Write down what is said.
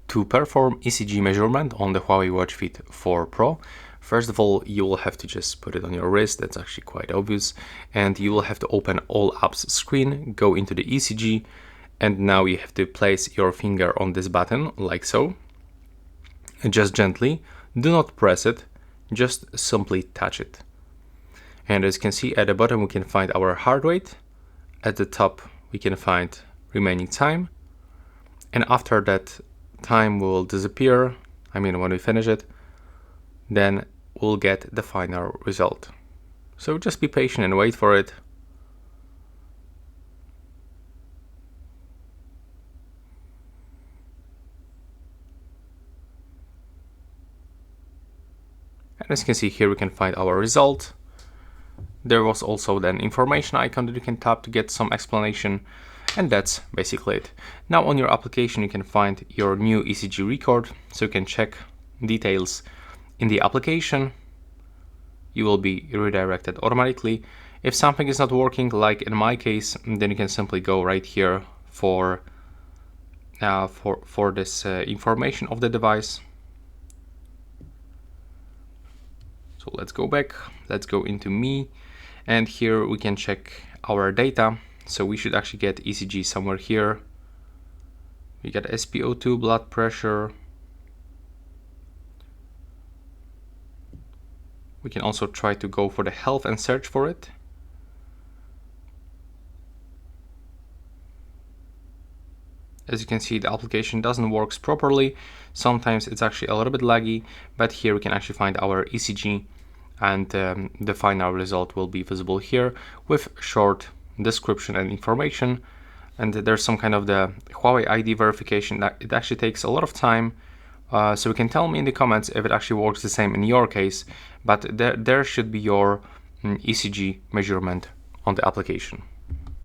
To perform ECG measurement on the HUAWEI Watch Fit 4 Pro, first of all, you will have to just put it on your wrist. That's actually quite obvious. And you will have to open all apps screen, go into the ECG, and now you have to place your finger on this button like so. And just gently, do not press it, just simply touch it. And as you can see, at the bottom we can find our heart rate. At the top we can find remaining time. And after that time will disappear, when we finish it, then we'll get the final result. So just be patient and wait for it. And as you can see here, we can find our result. There was also then information icon that you can tap to get some explanation. And that's basically it. Now on your application, you can find your new ECG record. So you can check details in the application. You will be redirected automatically. If something is not working, like in my case, then you can simply go right here for this information of the device. So let's go back, let's go into me, and here we can check our data. So we should actually get ECG somewhere here. We got SpO2, blood pressure. We can also try to go for the health and search for it. As you can see, the application doesn't work properly. Sometimes it's actually a little bit laggy, but here we can actually find our ECG, and the final result will be visible here with short description and information. And there's some kind of the Huawei ID verification that it actually takes a lot of time. So you can tell me in the comments if it actually works the same in your case, but there should be your ECG measurement on the application.